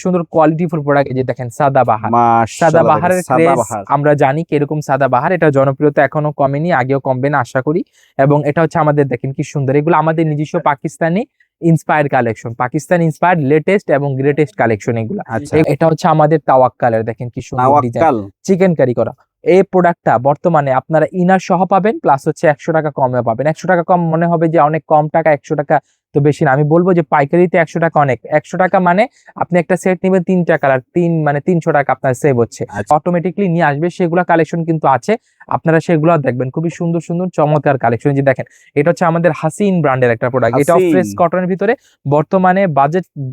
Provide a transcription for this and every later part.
সুন্দর qualityful product. এই যে দেখেন সাদাবাহার, মাশাআল্লাহ, সাদাবাহারের ক্রেজ সাদাবাহার। আমরা জানি কিরকম সাদাবাহার, এটা জনপ্রিয়তা এখনো কমেনি, আগেও কমবে না আশা করি। এবং এটা হচ্ছে আমাদের দেখেন কি সুন্দর, এগুলো আমাদের নিজস্ব Pakistani inspired collection, Pakistan inspired latest এবং গ্রেটেস্ট কালেকশন এগুলো। আচ্ছা, এটা হচ্ছে আমাদের তাওয়াক্কালের, দেখেন কি সুন্দর ডিজাইন, তাওয়াক্কাল। চিকেন কারি করা। এই প্রোডাক্টটা বর্তমানে আপনারা ইনার সহ পাবেন, প্লাস হচ্ছে 100 টাকা কমে পাবেন। 100 টাকা কম মনে হবে যে অনেক কম টাকা, 100 টাকা তো বেশি না। আমি বলবো যে পাইকারিতে 100 টাকা অনেক। 100 টাকা মানে আপনি একটা সেট নেবেন 3টা কালার, মানে 300 টাকা আপনার সেভ হচ্ছে, অটোমেটিকলি নিয়ে আসবে। সেগুলো কালেকশন কিন্তু আছে, আপনারা সেগুলো দেখবেন, খুবই সুন্দর সুন্দর চমৎকার কালেকশন। যে দেখেন এটা হচ্ছে আমাদের হাসিন ব্র্যান্ডের একটা প্রোডাক্ট, এটা ফ্রেশ কটনের ভিতরে বর্তমানে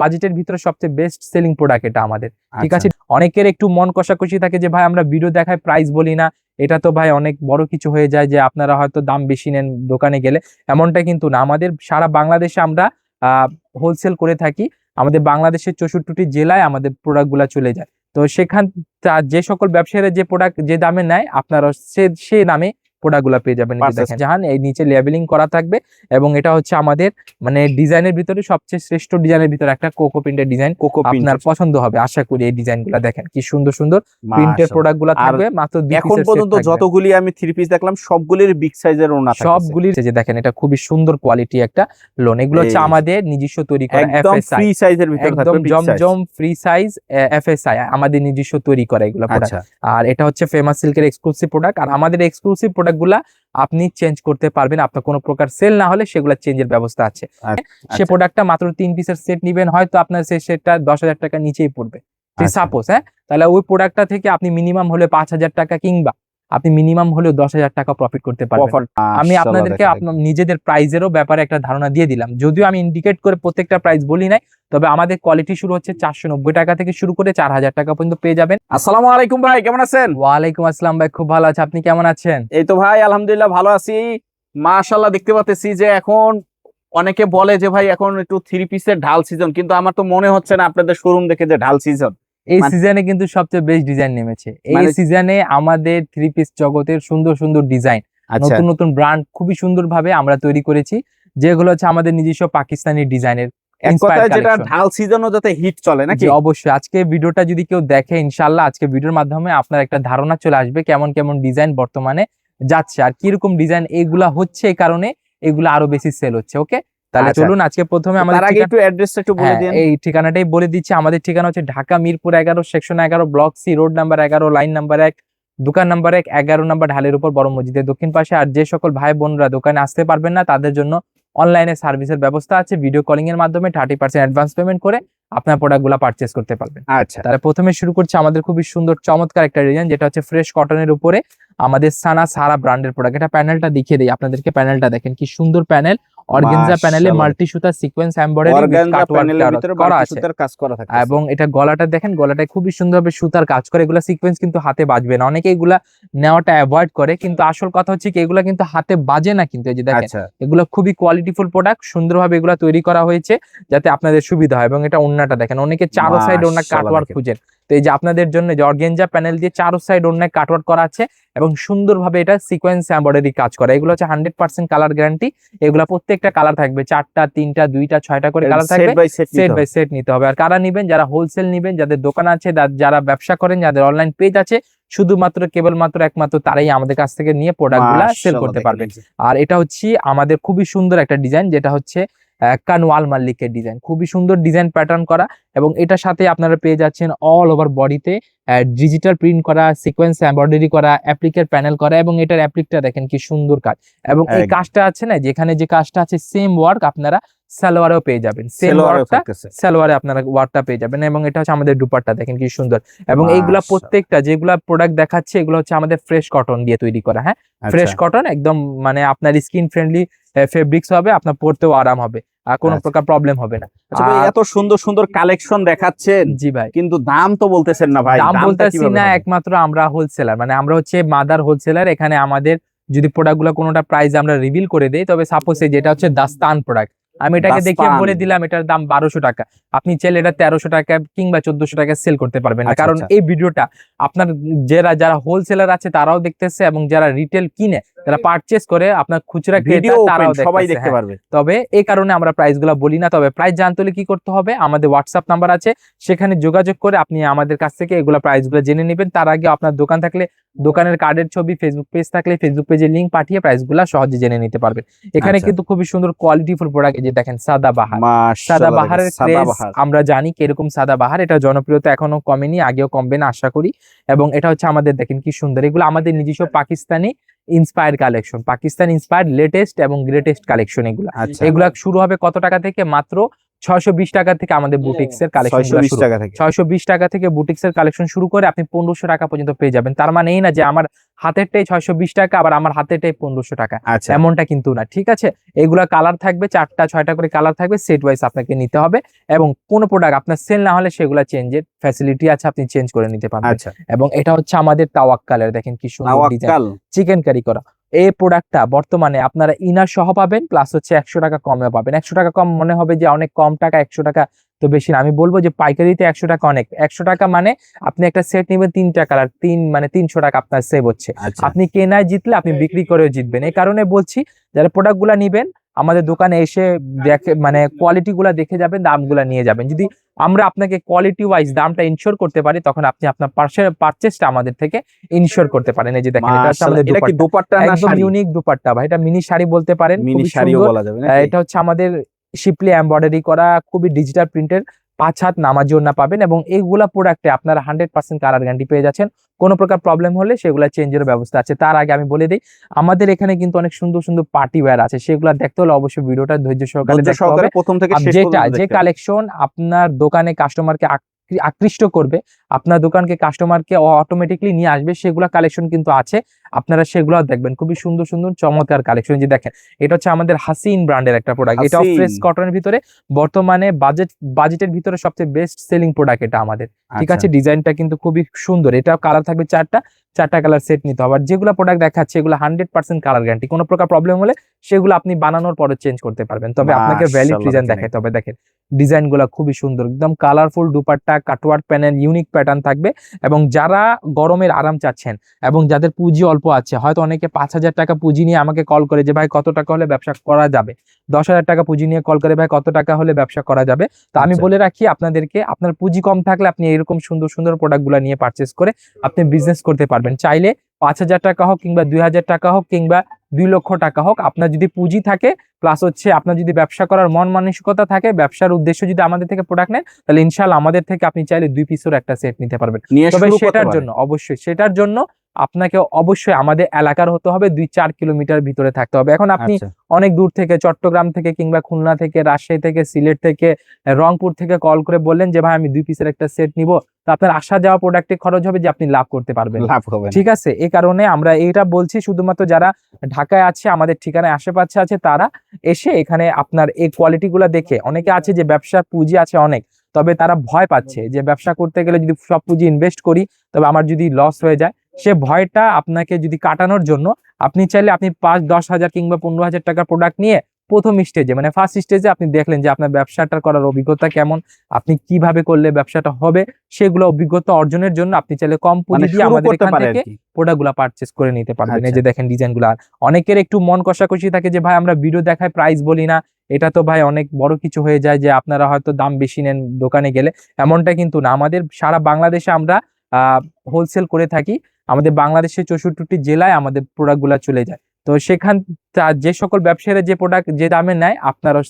বাজেটের ভিতরে সবচেয়ে বেস্ট সেলিং প্রোডাক্ট এটা আমাদের। ঠিক আছে, অনেকের একটু মন কষাকষি থাকে যে ভাই আমরা ভিডিও দেখায় প্রাইস বলি না, এটা তো ভাই অনেক বড় কিছু হয়ে যায় যে আপনারা হয়তো দাম বেশি নেন দোকানে গেলে। এমনটা কিন্তু না, আমাদের সারা বাংলাদেশে আমরা হোলসেল করে থাকি। আমাদের বাংলাদেশের 64টি জেলায় আমাদের প্রোডাক্ট গুলা চলে যায়। তো সেখান যে সকল ব্যবসায়ীরা যে প্রোডাক্ট যে দামে নেয়, আপনারা সে দামে প্রোডাক্ট গুলা পেয়ে যাবেন। দেখেন জাহান, এই নিচে লেবেলিং করা থাকবে। এবং এটা হচ্ছে আমাদের মানে ডিজাইনের ভিতরে সবচেয়ে শ্রেষ্ঠ ডিজাইনের ভিতরে একটা কোকো প্রিন্টের ডিজাইন, আপনার পছন্দ হবে আশা করি। এই ডিজাইন গুলা দেখেন কি সুন্দর সুন্দর প্রিন্টের প্রোডাক্ট গুলা থাকবে। মাত্র 2 এখন পর্যন্ত যতগুলি আমি 3 পিস দেখলাম সবগুলির বিগ সাইজের ওড়না থাকবে, সবগুলির। যে দেখেন এটা খুবই সুন্দর কোয়ালিটি একটা লোন, এগুলো হচ্ছে আমাদের নিজস্ব তৈরি করা একদম ফ্রি সাইজের ভিতরে থাকবে, একদম জমজম ফ্রি সাইজ এফএসআই আমাদের নিজস্ব তৈরি করা এগুলো প্রোডাক্ট। আর এটা হচ্ছে ফেমাস সিল্কের এক্সক্লুসিভ প্রোডাক্ট। আর আমাদের এক্সক্লুসিভ প্রোডাক্টগুলা আপনি চেঞ্জ করতে পারবেন, আপনার কোনো প্রকার সেল না হলে সেগুলো চেঞ্জের ব্যবস্থা আছে। সে প্রোডাক্টটা মাত্র 3 পিসের সেট নিবেন, হয়তো আপনার সেই সেটটা 10,000 টাকা নিচেই পড়বে সাপোজ, তাহলে ওই প্রোডাক্টটা থেকে আপনি মিনিমাম হলে 5,000 টাকা কিংবা আপনি মিনিমাম হলেও 10,000 টাকা প্রফিট করতে পারবেন। আমি আপনাদেরকে আপনার নিজেদের প্রাইজেরও ব্যাপারে একটা ধারণা দিয়ে দিলাম, যদিও আমি ইন্ডিকেট করে প্রত্যেকটা প্রাইস বলি নাই, তবে আমাদের কোয়ালিটি শুরু হচ্ছে 490 টাকা থেকে শুরু করে 4,000 টাকা পর্যন্ত পেয়ে যাবেন। আসসালামু আলাইকুম ভাই, কেমন আছেন? ওয়ালাইকুম আসসালাম ভাই, খুব ভালো আছি, আপনি কেমন আছেন? এই তো ভাই আলহামদুলিল্লাহ ভালো আছি। মাশাআল্লাহ, দেখতে পাচ্ছি যে এখন অনেকে বলে যে ভাই এখন একটু 3 পিসের ঢাল সিজন, কিন্তু আমার তো মনে হচ্ছে না আপনাদের শোরুম দেখে যে ঢাল সিজন। এই সিজনে কিন্তু সবচেয়ে বেস্ট ডিজাইন নেমেছে। এই সিজনে আমাদের 3 পিস জগতের সুন্দর সুন্দর ডিজাইন, নতুন নতুন ব্র্যান্ড খুবই সুন্দর ভাবে আমরা তৈরি করেছি, যেগুলো হচ্ছে আমাদের নিজস্ব পাকিস্তানি ডিজাইনের যেটা ঢাল সিজনও যাতে হিট চলে নাকি। অবশ্যই আজকে ভিডিওটা যদি কেউ দেখে, ইনশাআল্লাহ আজকে ভিডিওর মাধ্যমে আপনার একটা ধারণা চলে আসবে কেমন কেমন ডিজাইন বর্তমানে যাচ্ছে আর কিরকম ডিজাইন এগুলা হচ্ছে, এই কারণে এগুলা আরো বেশি সেল হচ্ছে। ওকে, তাহলে চলুন আজকে প্রথমে আমাদের একটু অ্যাড্রেসটা একটু বলে দিন। এই ঠিকানাটাই বলে দিচ্ছি। আমাদের ঠিকানা হচ্ছে Dhaka Mirpur 11 section 11 block C road number 11 line number 1 দোকান নাম্বার 1 11 নাম্বার ঢালের উপর বড় মসজিদের দক্ষিণ পাশে। আর যে সকল ভাই বোনরা দোকানে আসতে পারবেন না তাদের জন্য অনলাইনে সার্ভিসের ব্যবস্থা আছে, ভিডিও কলিং এর মাধ্যমে 30% অ্যাডভান্স পেমেন্ট করে আপনার প্রোডাক্টগুলো পারচেজ করতে পারবেন। আচ্ছা, তাহলে প্রথমে শুরু করছি আমাদের খুবই সুন্দর চমৎকার একটা ডিজাইন, যেটা হচ্ছে ফ্রেশ কটনের উপরে আমাদের সারা ব্র্যান্ডের প্রোডাক্ট। এটা প্যানেলটা দেখিয়ে দেই আপনাদেরকে, প্যানেলটা দেখেন কি সুন্দর প্যানেল, অর্গানজা প্যানেলে মাল্টি সুতা সিকোয়েন্স এমব্রয়ডারি করা আছে, এবং এটা গলাটা দেখেন, গলাটায় খুবই সুন্দরভাবে সুতার কাজ করে। এগুলা সিকোয়েন্স কিন্তু হাতে বাজবে না, অনেকে এগুলা নেওয়াটা অ্যাভয়েড করে, কিন্তু আসল কথা হচ্ছে কি এগুলা কিন্তু হাতে বাজে না। কিন্তু এই যে দেখেন এগুলো খুবই কোয়ালিটিফুল প্রোডাক্ট, সুন্দরভাবে এগুলা তৈরি করা হয়েছে যাতে আপনাদের সুবিধা হয়। এবং এটা ওন্নাটা দেখেন, অনেকে চারো সাইড ওন্না কাটওয়ার্ক খুঁজেন, তো এই যে আপনাদের জন্য যে অর্গানজা প্যানেল দিয়ে চারো সাইড ওন্নায় কাটওয়ার্ক করা আছে এবং সুন্দরভাবে এটা সিকোয়েন্স এমব্রয়ডারি কাজ করে। এগুলো হচ্ছে 100% কালার গ্যারান্টি। এগুলা প্রত্যেকটা কালার থাকবে 4টা 3টা 2টা 6টা করে কালার থাকবে, সেট বাই সেট নিতে হবে। আর কারা নিবেন, যারা হোলসেল নিবেন, যাদের দোকান আছে, যারা ব্যবসা করেন, যাদের অনলাইন পেজ আছে, শুধুমাত্র কেবলমাত্র একমাত্র তারাই আমাদের কাছ থেকে নিয়ে প্রোডাক্টগুলা সেল করতে পারবেন। আর এটা হচ্ছে আমাদের খুবই সুন্দর একটা ডিজাইন, যেটা হচ্ছে কানওয়াল মাল্লিকের ডিজাইন, খুবই সুন্দর ডিজাইন প্যাটার্ন করা। এবং এটার সাথে আপনারা পেয়ে যাচ্ছেন অল ওভার বডিতে ডিজিটাল প্রিন্ট করা, সিকোয়েন্স এমব্রয়ডারি করা, অ্যাপ্লিকের প্যানেল করা। এবং এটার অ্যাপ্লিকটা দেখেন কি সুন্দর কাজ, এবং এই কাজটা আছে না, যেখানে যে কাজটা আছে সেম ওয়ার্ক আপনারা সালোয়ারেও পেয়ে যাবেন, সেম ওয়ার্কটা সালোয়ারে আপনারা ওয়ার্কটা পেয়ে যাবেন। এবং এটা হচ্ছে আমাদের দুপাট্টা দেখেন কি সুন্দর। এবং এইগুলা প্রত্যেকটা যেগুলা প্রোডাক্ট দেখাচ্ছে এগুলো হচ্ছে আমাদের ফ্রেশ কটন দিয়ে তৈরি করা। হ্যাঁ, ফ্রেশ কটন একদম, মানে আপনার স্কিন ফ্রেন্ডলি ফেব্রিক্স হবে, আপনার পরতেও আরাম হবে, আর কোনো প্রকার প্রবলেম হবে না। এত সুন্দর সুন্দর কালেকশন দেখাচ্ছেন, জি ভাই, কিন্তু দাম তো বলতেছেন না ভাই। দাম বলতেছি না, একমাত্র আমরা হোলসেলার, মানে আমরা হচ্ছে মাদার হোলসেলার। এখানে আমাদের যদি প্রোডাক্টগুলো কোনোটা প্রাইস আমরা রিভিল করে দেই, তবে সাপোজ যেটা হচ্ছে দাস্তান প্রোডাক্ট, আমি এটাকে দেখিয়ে বলে দিলাম এটার দাম 1200 টাকা, আপনি চাইলে এটা 1300 টাকা কিংবা 1400 টাকা সেল করতে পারবেন না। কারণ এই ভিডিওটা আপনার যারা হোলসেলার আছে তারাও দেখতেছে এবং যারা রিটেল কিনে যারা পারচেজ করে আপনার খুচরা ভিডিও ক্রেতা তারাও সবাই দেখতেছে, দেখতে হ্যাঁ। পারবে। তবে এই কারণে আমরা প্রাইস গুলা বলি না। তবে প্রাইস জানতে হলে কি করতে হবে, আমাদের হোয়াটসঅ্যাপ নাম্বার আছে, সেখানে যোগাযোগ করে আপনি আমাদের কাছ থেকে এগুলা প্রাইস গুলো জেনে নেবেন। তার আগে আপনার দোকান থাকলে দোকানের কার্ডের ছবি, ফেসবুক পেজ থাকলে ফেসবুক পেজের লিঙ্ক পাঠিয়ে প্রাইস গুলা সহজে জেনে নিতে পারবেন। এখানে আচ্ছা। কিন্তু খুবই সুন্দর কোয়ালিটিফুল প্রোডাক্ট, এই যে দেখেন সাদাবাহার। মাশাআল্লাহ, সাদাবাহারের ক্রেজ সাদাবাহার। আমরা জানি কিরকম সাদাবাহার, এটা জনপ্রিয়তা এখনো কমেনি, আগেও কমবে না আশা করি। এবং এটা হচ্ছে আমাদের দেখেন কি সুন্দর, এগুলো আমাদের নিজস্ব Pakistani inspire collection, Pakistan inspired latest এবং গ্রেটেস্ট কালেকশন। এগুলা আচ্ছা, এগুলা শুরু হবে কত টাকা থেকে? মাত্র 620 টাকা থেকে আমাদের বুটিক্স এর কালেকশন 620 টাকা থেকে। 620 টাকা থেকে বুটিক্স এর কালেকশন শুরু করে আপনি 1500 টাকা পর্যন্ত পেয়ে যাবেন। তার মানে এই না যে আমার হাতেরটাই 620 টাকা আবার আমার হাতেরটাই 1500 টাকা, আচ্ছা, এমনটা কিন্তু না, ঠিক আছে। এগুলা কালার থাকবে 4টা 6টা করে কালার থাকবে, সেট ওয়াইজ আপনাকে নিতে হবে। এবং কোন প্রোডাক্ট আপনার সেল না হলে সেগুলা চেঞ্জের ফ্যাসিলিটি আছে, আপনি চেঞ্জ করে নিতে পারবেন। আচ্ছা। এবং এটা হচ্ছে আমাদের তাওয়াক্কালের, দেখেন কি সুন্দর ডিজাইন, তাওয়াক্কাল। চিকেন কারি করা। এই প্রোডাক্টটা বর্তমানে আপনারা ইনার সহ পাবেন, প্লাস হচ্ছে 100 টাকা কমে পাবেন। 100 টাকা কম মনে হবে যে অনেক কম টাকা, 100 টাকা তো বেশি না। আমি বলবো যে পাইকারিতে 100 টাকা অনেক। 100 টাকা মানে আপনি একটা সেট নেবেন 3টা কালার, মানে 300 টাকা আপনার সেভ হচ্ছে। আচ্ছা, আপনি কেনায় জিতলে আপনি বিক্রি করেও জিতবেন। এই কারণে বলছি যারা প্রোডাক্ট গুলা নিবেন আমাদের দোকানে এসে দেখে, মানে কোয়ালিটি গুলা দেখে যাবেন, দামগুলা নিয়ে যাবেন। যদি আমরা আপনাকে কোয়ালিটি ওয়াইজ দামটা ইনশিওর করতে পারি, তখন আপনি আপনার পারচেজটা আমাদের থেকে ইনশিওর করতে পারেন। এই যে দেখেন, এটা হচ্ছে আমাদের মাশাআল্লাহ। এটা কি দোপাট্টা, দোপাট্টা না একদম শাড়ি? ইউনিক দোপাট্টা ভাই, এটা মিনি শাড়ি বলতে পারেন, মিনি খুবই শাড়িও সুন্দর। বলা যাবে নাকি? এটা হচ্ছে আমাদের শিপলি এমব্রয়ডারি করা, খুবই ডিজিটাল প্রিন্টের, 5 হাত নামাজি ওড়না পাবেন। এবং এইগুলা প্রোডাক্টে আপনারা 100% কালার গ্যারান্টি পেয়ে যাচ্ছেন। কোনো প্রকার প্রবলেম হলে সেগুলা চেঞ্জের ব্যবস্থা আছে। তার আগে আমি বলে দিই, আমাদের এখানে কিন্তু অনেক সুন্দর সুন্দর পার্টি ওয়্যার আছে, সেগুলা দেখতে হলে অবশ্যই ভিডিওটা ধৈর্য সহকারে ধৈর্য দেখতে হবে। সহকারে প্রথম থেকে শেষ যেটা পর্যন্ত যে দেখতে হবে। কালেকশন আপনার দোকানে কাস্টমারকে আকৃষ্ট করবে, আপনার দোকানকে কাস্টমারকে অটোমেটিকলি নিয়ে আসবে, সেগুলা কালেকশন কিন্তু আছে, আপনারা সেগুলো দেখবেন। খুবই সুন্দর সুন্দর চমৎকার কালেকশন। যে দেখেন, এটা হচ্ছে আমাদের হাসিন ব্র্যান্ডের একটা প্রোডাক্ট, এটা ফ্রেশ হাসিন। কটনের ভিতরে বর্তমানে বাজেটের ভিতরে সবচেয়ে বেস্ট সেলিং প্রোডাক্ট এটা আমাদের, ঠিক আচ্ছা, আছে। ডিজাইনটা কিন্তু খুবই সুন্দর, এটা কালার থাকবে 4টা কালার সেট নিতে হবে। আর যেগুলো প্রোডাক্ট দেখাচ্ছে এগুলো 100% কালার গ্যারান্টি, কোনো প্রকার প্রবলেম হলে সেগুলো আপনি বানানোর পরে চেঞ্জ করতে পারবেন। তবে আপনাকে ভ্যালিড মাশাআল্লাহ রিজন দেখেন। দেখাতে হবে। দেখেন ডিজাইন গুলা খুবই সুন্দর, একদম colourful dupatta, cutwork panel, unique pattern থাকবে। এবং যারা গরমের আরাম চাচ্ছেন এবং যাদের পুঁজি অল্প আছে, হয়তো অনেকে 5,000 টাকা পুঁজি নিয়ে আমাকে কল করে যে ভাই কত টাকা হলে ব্যবসা করা যাবে, 10,000 টাকা পুঁজি নিয়ে কল করে ভাই কত টাকা হলে ব্যবসা করা যাবে। তো আমি আচ্ছা। বলে রাখি আপনাদেরকে, আপনার পুঁজি কম থাকলে আপনি এরকম সুন্দর সুন্দর প্রোডাক্ট গুলা নিয়ে পারচেস করে আপনি বিজনেস করতে পারবেন। চাইলে 5,000 টাকা হোক কিংবা 2,000 টাকা হোক কিংবা 2 লক্ষ টাকা হোক, আপনার যদি পুঁজি থাকে প্লাস হচ্ছে আপনার যদি ব্যবসা করার মন মানসিকতা থাকে, ব্যবসার উদ্দেশ্য যদি আমাদের থেকে প্রোডাক্ট নেন, তাহলে ইনশাআল্লাহ আমাদের থেকে আপনি চাইলে 2 পিসের একটা সেট নিতে পারবেন। নিয়ে তবে শুরু করতে সেটার পারেন। জন্য অবশ্যই, সেটার জন্য আপনাকে অবশ্যই আমাদের এলাকার হতে হবে, 2-4 কিলোমিটার ভিতরে থাকতে হবে। এখন আপনি আচ্ছা, অনেক দূর থেকে, চট্টগ্রাম থেকে কিংবা খুলনা থেকে, রাজশাহী থেকে, সিলেট থেকে, রংপুর থেকে কল করে বললেন যে ভাই আমি 2 পিসের একটা সেট নিব, তো আপনার আসা যাওয়া প্রোডাক্টে খরচ হবে, যে আপনি লাভ করতে পারবেন না। লাভ হবে না। ঠিক আছে, এই কারণে আমরা এটা বলছি, শুধুমাত্র যারা ঢাকায় আছে, আমাদের ঠিকানায় আশেপাশে আছে, তারা এসে এখানে আপনার এই কোয়ালিটি গুলা দেখে, অনেকে আছে যে ব্যবসার পুঁজি আছে অনেক, তবে তারা ভয় পাচ্ছে যে ব্যবসা করতে গেলে যদি সব পুঁজি ইনভেস্ট করি তবে আমার যদি লস হয়ে যায়, সে ভয়টা আপনাকে যদি কাটানোর জন্য আপনি চাইলে আপনি 5-10 হাজার কিংবা 15,000 টাকার প্রোডাক্ট নিয়ে প্রথম স্টেজে, মানে ফার্স্ট স্টেজে আপনি দেখলেন যে আপনার ব্যবসাটা করার অভিজ্ঞতা কেমন, আপনি কিভাবে করলে ব্যবসাটা হবে, সেগুলো অভিজ্ঞতা অর্জনের জন্য আপনি চাইলে কম পুঁজি দিয়ে শুরু আমাদের করতে এখান পারে থেকে আরকি। প্রোডাক্ট গুলা পারচেস করে নিতে পারবেন। এই আচ্ছা। যে দেখেন ডিজাইন গুলা, অনেকের একটু মন কষাকষি থাকে যে ভাই আমরা ভিডিও দেখায় প্রাইস বলি না, এটা তো ভাই অনেক বড় কিছু হয়ে যায় যে আপনারা হয়তো দাম বেশি নেন দোকানে গেলে, এমনটা কিন্তু না। আমাদের সারা বাংলাদেশে আমরা হোলসেল করে থাকি, আমাদের বাংলাদেশের 64টি জেলায় আমাদের প্রোডাক্ট গুলা চলে যায়। তো সেখান যে সকল ব্যবসায়ীরা যে প্রোডাক্ট যে দামে নেয়, আপনারা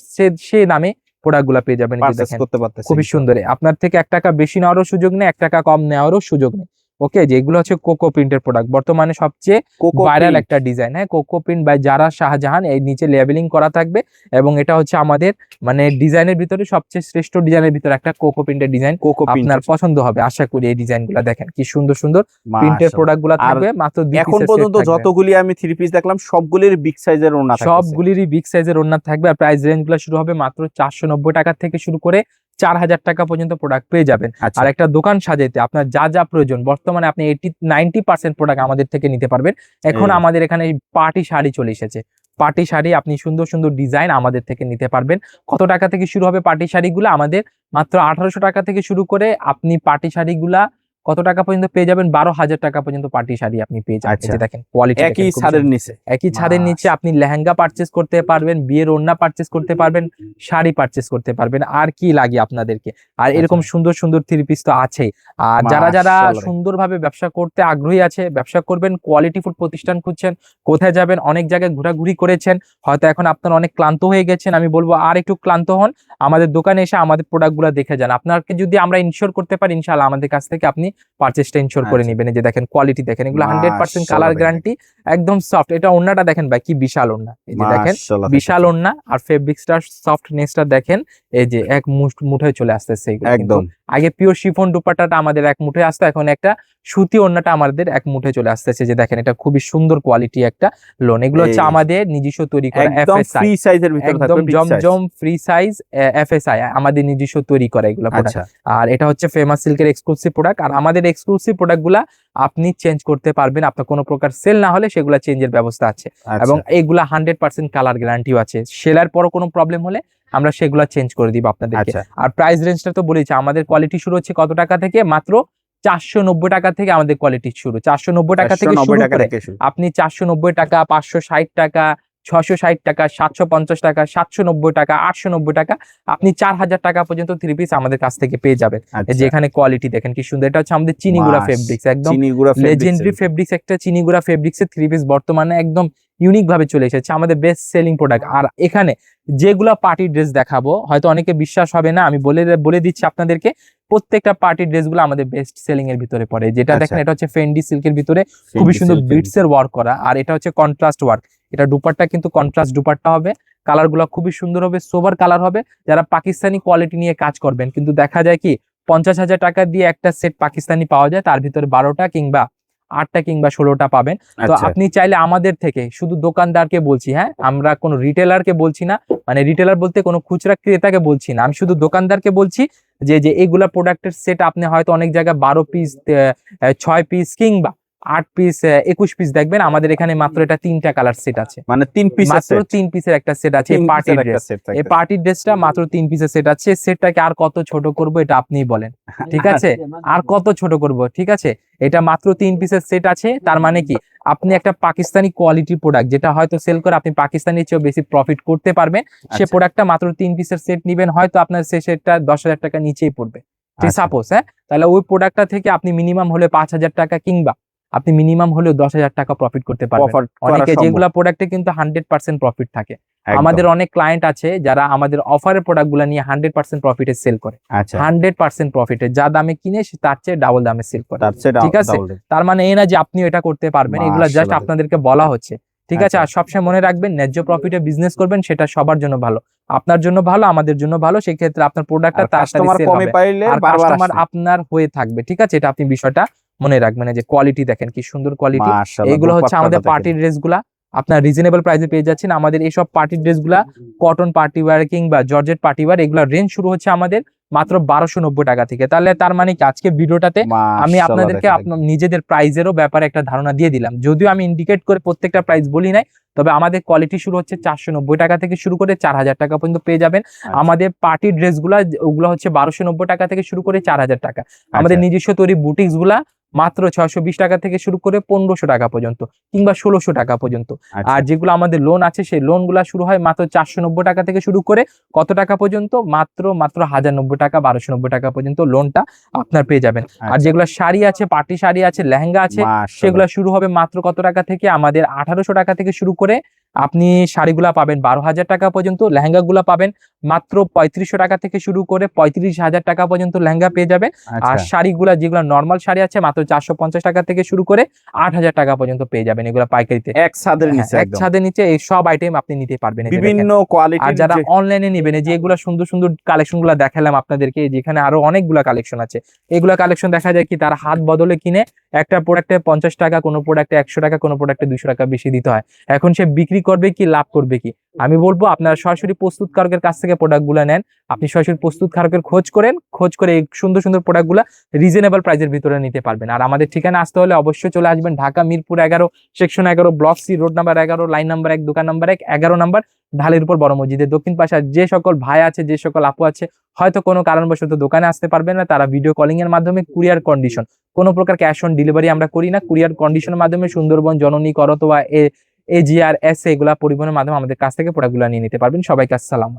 সে দামে প্রোডাক্ট গুলা পেয়ে যাবেন। এই যে পারচেজ দেখেন করতে পারতেছেন। খুবই সুন্দর, আপনার থেকে 1 টাকা বেশি নেওয়ারও সুযোগ নেই, 1 টাকা কম নেওয়ারও সুযোগ নেই। ওকে, যে এগুলো হচ্ছে কোকো প্রিন্টের প্রোডাক্ট, বর্তমানে সবচেয়ে কোকো ভাইরাল প্রিন্ট। একটা ডিজাইন। হ্যাঁ, কোকো প্রিন্ট বাই জারা শাহজাহান, এই নিচে লেবেলিং করা থাকবে। এবং এটা হচ্ছে আমাদের মানে ডিজাইনের ভিতরে সবচেয়ে শ্রেষ্ঠ ডিজাইনের ভিতরে একটা কোকো প্রিন্টের ডিজাইন, কোকো আপনার প্রিন্ট। পছন্দ হবে আশা করি। এই ডিজাইন গুলা দেখেন কি সুন্দর সুন্দর প্রিন্টের মাশাআল্লাহ। প্রোডাক্ট গুলা আর থাকবে, মাত্র 2 এখন পিসের সেট পর্যন্ত থাকবে। যতগুলি আমি 3 পিস দেখলাম সবগুলির বিগ সাইজের ওড়না থাকতেছে। সবগুলিরই বিগ সাইজের ওড়না থাকবে। আর প্রাইস রেঞ্জ গুলো শুরু হবে মাত্র 490 টাকা থেকে শুরু করে 4,000 টাকা পর্যন্ত প্রোডাক্ট পেয়ে যাবেন। আচ্ছা, আর একটা দোকান সাজাইতে আপনার যা যা প্রয়োজন, বর্তমানে আপনি 80-90% প্রোডাক্ট আমাদের থেকে নিতে পারবেন। এখন এই। আমাদের এখানে পার্টি শাড়ি চলে এসেছে, পার্টি শাড়ি আপনি সুন্দর সুন্দর ডিজাইন আমাদের থেকে নিতে পারবেন। কত টাকা থেকে শুরু হবে পার্টি শাড়িগুলো? আমাদের মাত্র 1800 টাকা থেকে শুরু করে আপনি পার্টি শাড়িগুলা কত টাকা পর্যন্ত পেয়ে যাবেন? 12,000 টাকা পর্যন্ত পার্টি শাড়ি আপনি পেয়ে যাবেন। এই আচ্ছা। যে দেখেন কোয়ালিটি, একই ছাদের নিচে। একই ছাদের নিচে আপনি লেহেঙ্গা পারচেস করতে পারবেন, বিয়ের ওড়না পারচেস করতে পারবেন, শাড়ি পারচেস করতে পারবেন। আর কি লাগে আপনাদেরকে? আর এরকম আচ্ছা। সুন্দর সুন্দর থ্রি পিস তো আছেই। আর যারা যারা মাশাআল্লাহ। সুন্দরভাবে ব্যবসা করতে আগ্রহী আছে, ব্যবসা করবেন, কোয়ালিটি ফুড প্রতিষ্ঠান খুঁজছেন, কোথায় যাবেন, অনেক জায়গায় ঘোরাঘুরি করেছেন, হয়তো এখন আপনারা অনেক ক্লান্ত হয়ে গেছেন, আমি বলবো আর একটু ক্লান্ত হন, আমাদের দোকানে এসে আমাদের প্রোডাক্টগুলো দেখে যান। আপনাকে যদি আমরা ইনশিওর করতে পারি, ইনশাআল্লাহ আমাদের কাছ থেকে আপনি পারচেসটা ইনশিওর করে আচ্ছা। নেবেন। এই যে দেখেন কোয়ালিটি দেখেন, এগুলো 100% কালার মাশাআল্লাহ গ্যারান্টি, একদম সফট। এটা ওড়নাটা দেখেন ভাই, কি বিশাল ওড়না। এই যে দেখেন মাশাআল্লাহ বিশাল ওড়না, আর ফেব্রিক্সটা সফটনেসটা দেখেন, এই যে এক মুঠোয় চলে আসতেছে এগুলো কিন্তু। একদম। আগে পিওর শিফন দুপাট্টাটা আমাদের এক মুঠোয় আসতো, এখন একটা সুতি ওড়নাটা আমাদের এক মুঠোয় চলে আসতেছে। যে দেখেন এটা খুবই সুন্দর কোয়ালিটি একটা লোন। এগুলো হচ্ছে এই আমাদের নিজস্ব তৈরি করা একদম এফএসআই, ফ্রি সাইজের ভিতরে একদম থাকবে, বিগ সাইজ। জমজম ফ্রি সাইজ এফএসআই, আমাদের নিজস্ব তৈরি করা এগুলো প্রোডাক্ট। আচ্ছা। আর এটা হচ্ছে ফেমাস সিল্কের এক্সক্লুসিভ প্রোডাক্ট। আর আমাদের এক্সক্লুসিভ প্রোডাক্টগুলা আপনি চেঞ্জ করতে পারবেন, আপনার কোনো প্রকার সেল না হলে সেগুলা চেঞ্জের ব্যবস্থা আছে। এবং আচ্ছা। এইগুলা 100% কালার গ্যারান্টিও আছে। সেলার পরও কোনো প্রবলেম হলে আমরা সেগুলা চেঞ্জ করে দিব আপনাদেরকে। আচ্ছা। আর প্রাইস রেঞ্জটা তো বলেছি, আমাদের কোয়ালিটি শুরু হচ্ছে কত টাকা থেকে? মাত্র 490 টাকা থেকে আমাদের কোয়ালিটি শুরু। 490 টাকা থেকে 490 শুরু টাকা করে থেকে শুরু। আপনি 490 টাকা, 560 টাকা, 660 টাকা, 750 টাকা, 790 টাকা, 890 টাকা, আপনি 4000 টাকা পর্যন্ত থ্রি পিস আমাদের কাছ থেকে পেয়ে যাবেন। এই যে আচ্ছা। এখানে কোয়ালিটি দেখেন কি সুন্দর। এটা হচ্ছে আমাদের চিনিগুড়া ফেব্রিক্স, একদম চিনিগুড়া লেজেন্ডারি ফেব্রিক্স, একটা চিনিগুড়া ফেব্রিক্সের থ্রি পিস বর্তমানে একদম ইউনিক ভাবে চলে এসেছে, আমাদের বেস্ট সেলিং প্রোডাক্ট। আর এখানে যেগুলা পার্টি ড্রেস দেখাবো, হয়তো অনেকে বিশ্বাস হবে না, আমি বলে দিচ্ছি আপনাদেরকে, প্রত্যেকটা পার্টি ড্রেসগুলো আমাদের বেস্ট সেলিং এর ভিতরে পড়ে। যেটা দেখেন এটা হচ্ছে ফেন্ডি সিল্কের ভিতরে খুবই সুন্দর বিটস এর ওয়ার্ক করা, আর এটা হচ্ছে কন্ট্রাস্ট ওয়ার্ক। এটা দুপাট্টা কিন্তু কন্ট্রাস্ট দুপাট্টা হবে, কালার গুলো খুবই সুন্দর হবে, সোবার কালার হবে। যারা পাকিস্তানি কোয়ালিটি নিয়ে কাজ করবেন, কিন্তু দেখা যায় কি 50,000 টাকা দিয়ে একটা সেট পাকিস্তানি পাওয়া যায়, তার ভিতরে 12টা কিংবা 8টা কিংবা 16টা পাবেন। তো আচ্ছা। আপনি চাইলে আমাদের থেকে, শুধু দোকানদারকে বলছি, হ্যাঁ, আমরা কোনো রিটেলারকে বলছি না, মানে রিটেলার বলতে কোনো খুচরা ক্রেতাকে বলছি না, আমি শুধু দোকানদারকে বলছি যে যে এগুলা প্রোডাক্টের সেট আপনি হয়তো অনেক জায়গায় 12 পিস, 6 পিস কিংবা 8 পিস, 21 পিস দেখবেন, আমাদের এখানে মাত্র এটা 3টা কালার সেট আছে, মানে 3 পিস মাত্র আছে। 3 পিসের একটা সেট আছে। এই পার্টি ড্রেস, এই পার্টি ড্রেসটা মাত্র 3 পিসের সেট আছে। সেটটাকে আর কত ছোট করব এটা আপনিই বলেন, ঠিক আছে? আর কত ছোট করব, ঠিক আছে? এটা মাত্র 3 পিসের সেট আছে। তার মানে কি, আপনি একটা পাকিস্তানি কোয়ালিটি প্রোডাক্ট যেটা হয়তো সেল করে আপনি পাকিস্তানির চেয়েও বেশি প্রফিট করতে পারবেন, সে প্রোডাক্টটা মাত্র 3 পিসের সেট নিবেন, হয়তো আপনার সে সেটটা 10,000 টাকা নিচেই পড়বে, ঠিক সাপোজ, হ্যাঁ? তাহলে ওই প্রোডাক্টটা থেকে আপনি মিনিমাম হলে 5,000 টাকা কিংবা আপনি মিনিমাম হলেও 10,000 টাকা প্রফিট করতে পারবেন। অনেকে যেগুলা প্রোডাক্টে কিন্তু 100% প্রফিট থাকে, আমাদের অনেক ক্লায়েন্ট আছে যারা আমাদের অফারের প্রোডাক্ট গুলা নিয়ে 100% প্রফিটে সেল করে। 100% প্রফিটে যা দামে কিনে তার চেয়ে ডাবল দামে সেল করে, ঠিক আছে? তার মানে এই না যে আপনিও এটা করতে পারবেন, এগুলা জাস্ট আপনাদেরকে বলা হচ্ছে, ঠিক আছে? আর সবসময় মনে রাখবেন, ন্যায্য প্রফিটে বিজনেস করবেন, সেটা সবার জন্য ভালো, আপনার জন্য ভালো, আমাদের জন্য ভালো। সেই ক্ষেত্রে আপনার প্রোডাক্টটা তাড়াতাড়ি সেল হবে আর কাস্টমার আপনার হয়ে থাকবে, ঠিক আছে? এটা আপনি বিষয়টা মনে রাখবেন। যে কোয়ালিটি দেখেন কি সুন্দর কোয়ালিটি, এইগুলো হচ্ছে আমাদের পার্টি ড্রেস গুলা, আপনার রিজনেবল প্রাইসে পেয়ে যাচ্ছেন। আমাদের এইসব পার্টি ড্রেস গুলা কটন পার্টি ওয়্যার কিংবা জর্জেট পার্টি ওয়্যার, এগুলা রেঞ্জ শুরু হচ্ছে আমাদের মাত্র 1290 টাকা থেকে। তাহলে তার মানে কি, আজকে ভিডিওটাতে আমি আপনাদেরকে আপনার নিজেদের প্রাইজেরও ব্যাপারে একটা ধারণা দিয়ে দিলাম, যদিও আমি ইন্ডিকেট করে প্রত্যেকটা প্রাইস বলি নাই, তবে আমাদের কোয়ালিটি শুরু হচ্ছে 490 টাকা থেকে শুরু করে 4,000 টাকা পর্যন্ত পেয়ে যাবেন। আমাদের পার্টি ড্রেস গুলা ওগুলো হচ্ছে 1290 টাকা থেকে শুরু করে 4,000 টাকা। আমাদের নিজস্ব তৈরি বুটিক্স গুলা মাত্র 620 টাকা থেকে শুরু করে 1500 টাকা পর্যন্ত কিংবা 1600 টাকা পর্যন্ত। আর যেগুলো আমাদের লোন আছে, সেই লোন গুলা শুরু হয় মাত্র 490 টাকা থেকে শুরু করে কত টাকা পর্যন্ত? মাত্র 1090 টাকা, 1290 টাকা পর্যন্ত লোনটা আপনার পেয়ে যাবেন। আর যেগুলো শাড়ি আছে, পার্টি শাড়ি আছে, লেহেঙ্গা আছে, সেগুলো শুরু হবে মাত্র কত টাকা থেকে? আমাদের 1800 টাকা থেকে শুরু করে আপনি শাড়িগুলা পাবেন 12,000 টাকা পর্যন্ত, লেহেঙ্গা গুলা পাবেন মাত্র 3500 টাকা থেকে শুরু করে 35,000 টাকা পর্যন্ত লেহেঙ্গা পেয়ে যাবে। আর শাড়িগুলা যেগুলো নর্মাল শাড়ি আছে, মাত্র 450 টাকা থেকে শুরু করে 8,000 টাকা পর্যন্ত পেয়ে যাবেন, এগুলো পাইকারিতে এক ছাদের নিচে এই সব আইটেম আপনি নিতে পারবেন বিভিন্ন কোয়ালিটি। আর যারা অনলাইনে নেবেন, যে এগুলো সুন্দর সুন্দর কালেকশন গুলা দেখালাম আপনাদেরকে, যেখানে আরো অনেকগুলা কালেকশন আছে, এগুলা কালেকশন দেখা যায় কি তারা হাত বদলে কিনে একটা প্রোডাক্টে 50 টাকা, কোনো প্রোডাক্টে 100 টাকা, কোনো প্রোডাক্টে 200 টাকা বেশি দিতে হয়। এখন সে বিক্রি করবে কি, লাভ করবে কি। আমি বলবো আপনারা সরাসরি প্রস্তুতকারকের কাছ থেকে প্রোডাক্টগুলো নেন। আপনি সরাসরি প্রস্তুতকারকের খোঁজ করে এই সুন্দর সুন্দর প্রোডাক্টগুলো রিজনেবল প্রাইসের ভিতরে নিতে পারবেন। আর আমাদের ঠিকানা আসতে হলে অবশ্যই চলে আসবেন Dhaka Mirpur 11 section 11 block C road number 11 line number 1 দোকান নাম্বার 1 11 নাম্বার ঢালের উপর বড় মসজিদের দক্ষিণ পাশে। আর যে সকল ভাই আছে, যে সকল আপু আছে হয়তো কোনো কারণবশত দোকানে আসতে পারবেন না, তারা ভিডিও কলিং এর মাধ্যমে কুরিয়ার কন্ডিশন, কোনো প্রকার ক্যাশ অন ডেলিভারি আমরা করি না, কুরিয়ার কন্ডিশনের মাধ্যমে সুন্দরবন, জননী, করতোয়া, এজিআর, এস এগুলা পরিবহনের মাধ্যমে আমাদের কাছ থেকে প্রোডাক্টগুলো নিয়ে নিতে পারবেন। সবাইকে আসসালাম।